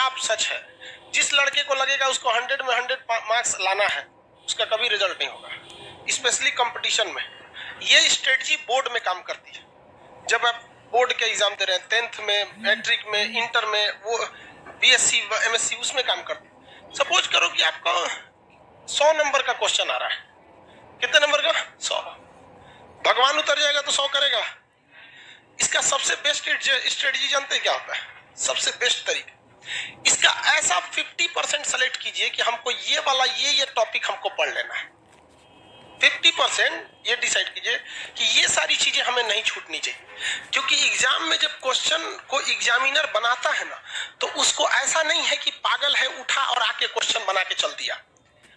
साफ सच है, जिस लड़के को लगेगा उसको 100 में 100 मार्क्स लाना है, उसका कभी रिजल्ट नहीं होगा। स्पेशली कंपटीशन में ये स्ट्रेटजी बोर्ड में काम करती है। जब आप बोर्ड के एग्जाम दे रहे हैं, 10th में, मैट्रिक में, इंटर में, वो बीएससी एमएससी, उसमें काम करती है। सपोज करो कि आपको 100 नंबर का क्वेश्चन आ रहा है। कितने नंबर का? 100। भगवान उतर जाएगा तो 100 करेगा। इसका सबसे बेस्ट स्ट्रेटजी जानते हैं क्या होता है? सबसे बेस्ट तरीका, इसका ऐसा 50% सेलेक्ट कीजिए कि हमको ये वाला ये टॉपिक हमको पढ़ लेना है। 50% ये डिसाइड कीजिए कि ये सारी चीजें हमें नहीं छूटनी चाहिए। क्योंकि एग्जाम में जब क्वेश्चन को एग्जामिनर बनाता है ना, तो उसको ऐसा नहीं है कि पागल है उठा और आके क्वेश्चन बना के चल दिया।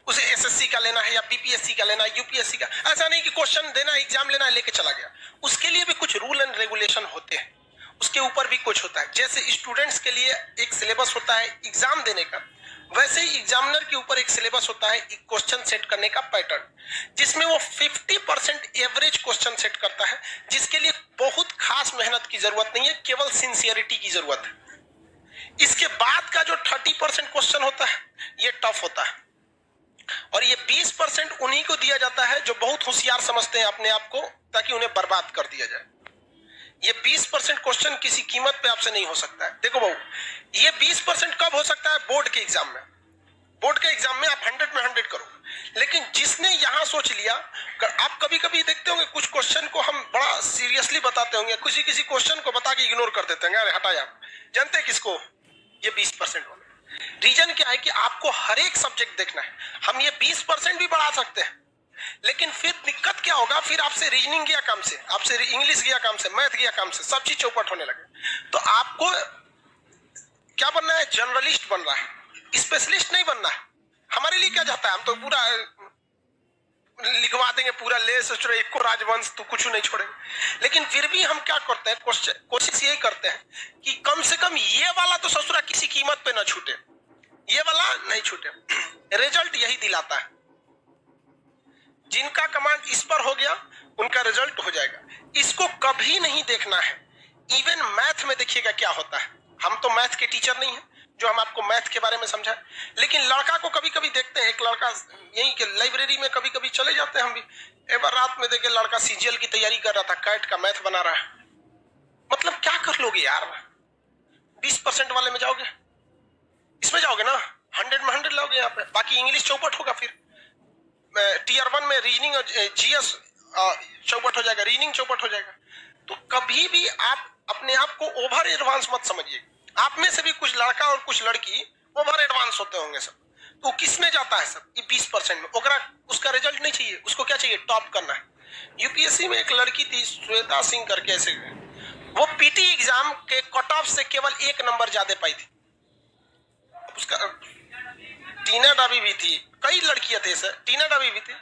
उसे एसएससी का लेना है या बीपीएससी का लेना है, यूपीएससी का, ऐसा नहीं कि क्वेश्चन देना, एग्जाम लेना है, लेके चला गया। उसके लिए भी कुछ रूल एंड रेगुलेशन होते हैं, उसके ऊपर भी कुछ होता है। जैसे स्टूडेंट्स के लिए एक सिलेबस होता है एग्जाम देने का, वैसे ही एग्जामिनर के ऊपर एक सिलेबस होता है एक क्वेश्चन सेट करने का पैटर्न, जिसमें वो 50% एवरेज क्वेश्चन सेट करता है, जिसके लिए बहुत खास मेहनत की जरूरत नहीं है, केवल सिंसियरिटी की जरूरत है। इसके बाद का जो 30% क्वेश्चन होता है ये टफ होता है, और ये 20% उन्हीं को दिया जाता है जो बहुत होशियार समझते हैं अपने आप को, ताकि उन्हें बर्बाद कर दिया जाए। ये 20% क्वेश्चन किसी कीमत पे आपसे नहीं हो सकता है। देखो बहू, ये 20% कब हो सकता है? बोर्ड के एग्जाम में। बोर्ड के एग्जाम में आप 100 में 100 करो। लेकिन जिसने यहां सोच लिया, आप कभी कभी देखते होंगे कुछ क्वेश्चन को हम बड़ा सीरियसली बताते होंगे, किसी किसी क्वेश्चन को बता के इग्नोर कर देते हैं, अरे हटा यार। जानते हैं किसको? ये 20% वाले। रीजन क्या है कि आपको हर एक सब्जेक्ट देखना है। हम ये 20% भी बढ़ा सकते हैं, लेकिन फिर दिक्कत क्या होगा? फिर आपसे रीजनिंग गया काम से, आपसे इंग्लिश गया काम से, मैथ गया काम से, सब चीज चौपट होने लगे। तो आपको क्या बनना है? जर्नलिस्ट बन रहा है, स्पेशलिस्ट नहीं बनना है। हमारे लिए क्या जाता है? हम तो पूरा लिखवा देंगे, पूरा ले सोच रहे एक को राजवंश, तो कुछ नहीं छोड़ेंगे। लेकिन फिर भी हम क्या करते हैं? कोशिश यही करते हैं कि कम से कम ये वाला तो ससुरा किसी कीमत पे ना छूटे, ये वाला नहीं छूटे। रिजल्ट यही दिलाता है। जिनका कमांड इस पर हो गया उनका रिजल्ट हो जाएगा। इसको कभी नहीं देखना है। इवन मैथ में देखिएगा क्या होता है। हम तो मैथ के टीचर नहीं हैं जो हम आपको मैथ के बारे में समझाएं, लेकिन लड़का को कभी कभी देखते हैं। एक लड़का यही के लाइब्रेरी में कभी कभी चले जाते हैं हम भी। एक बार रात में देखे लड़का सीजीएल की तैयारी कर रहा था, कैट का मैथ बना रहा है। मतलब क्या कर लोगे यार? 20% वाले में जाओगे, इसमें जाओगे ना, 100 में 100 लाओगे यहाँ पे। बाकी इंग्लिश चौपट होगा, फिर टीयर 1 में रीजनिंग और जीएस चौपट हो जाएगा, रीजनिंग चौपट हो जाएगा। तो कभी भी आप अपने आप को ओवर एडवांस मत समझिए। आप में से भी कुछ लड़का और कुछ लड़की ओवर एडवांस होते होंगे सब। तो किस में जाता है सब? ये 20% में। उसका रिजल्ट नहीं चाहिए, उसको क्या चाहिए? टॉप करना है। यूपीएससी में एक लड़की थी श्वेता सिंह करके, ऐसे वो पीटी एग्जाम के कट ऑफ से केवल 1 नंबर ज्यादा पाई थी। उसका टीना डाबी भी थी, कई लड़कियां थे सर, टीना डाबी भी थी।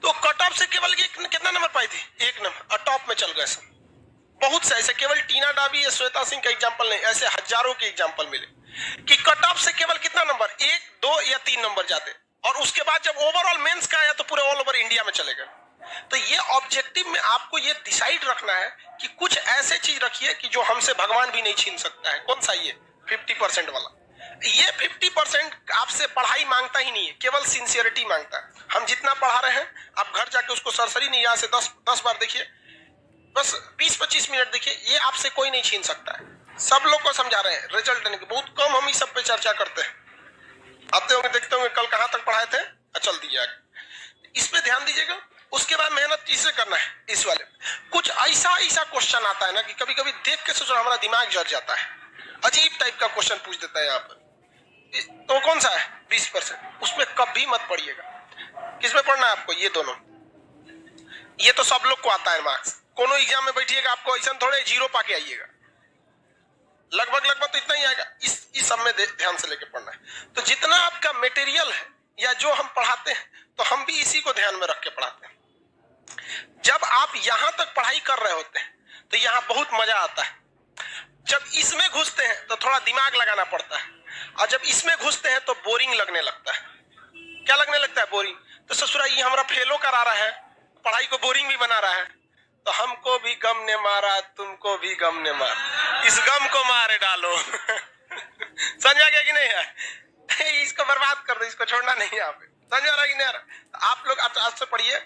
तो कट ऑफ से केवल कितना नंबर पाई थी? 1 नंबर, और टॉप में चल गए सब। बहुत से ऐसे, केवल टीना डाबी या श्वेता सिंह का एग्जाम्पल नहीं, ऐसे हजारों के एग्जाम्पल मिले कि कट ऑफ से केवल कितना नंबर? 1, 2 या 3 नंबर जाते, और उसके बाद जब ओवरऑल मेंस का आया तो पूरे ऑल ओवर इंडिया में चले गए। तो ये ऑब्जेक्टिव में आपको ये डिसाइड रखना है कि कुछ ऐसे चीज रखिए कि जो हमसे भगवान भी नहीं छीन सकता है। कौन सा? ये 50% वाला। ये 50% आपसे पढ़ाई मांगता ही नहीं है, केवल सिंसियरिटी मांगता है। हम जितना पढ़ा रहे हैं, आप घर जाके उसको सरसरी नहीं, यहाँ से 10 बार देखिए, बस 20-25 मिनट देखिए, ये आपसे कोई नहीं छीन सकता है। सब लोग को समझा रहे हैं, रिजल्ट देने के बहुत कम हम इस सब पे चर्चा करते हैं। आते होंगे, देखते होंगे कल कहां तक पढ़ाए थे, चल दीजिए आगे। इस पे ध्यान दीजिएगा। उसके बाद मेहनत किससे करना है? इस वाले कुछ ऐसा क्वेश्चन आता है ना कि कभी कभी देख के सोचो हमारा दिमाग जल जाता है। अजीब टाइप का क्वेश्चन पूछ देता है यहाँ पर। तो कौन सा है? 20%। उसमें कभी मत पढ़िएगा। किसमें पढ़ना है आपको? ये दोनों। ये तो सब लोग को आता है मार्क्स। कोनो एग्जाम में बैठिएगा, आपको ऐसा थोड़े 0 पाके आइएगा, लगभग तो इतना ही आएगा। इस सब में ध्यान से लेके पढ़ना है। तो जितना आपका मटेरियल है या जो हम पढ़ाते हैं, तो हम भी इसी को ध्यान में रख के पढ़ाते हैं। जब आप यहां तक पढ़ाई कर रहे होते हैं तो यहां बहुत मजा आता है। जब इसमें घुसते हैं तो थोड़ा दिमाग लगाना पड़ता है, और जब इसमें घुसते हैं तो बोरिंग लगने लगता है। क्या लगने लगता है? बोरिंग। तो ससुरा ये हमारा फेलो करा रहा है, पढ़ाई को बोरिंग भी बना रहा है। तो हमको भी गम ने मारा, तुमको भी गम ने मारा, इस गम को मारे डालो। समझ आ गया कि नहीं है? इसको बर्बाद कर दो, इसको छोड़ना नहीं है। आप समझ आ रहा कि नहीं आ रहा? आप लोग आज से पढ़िए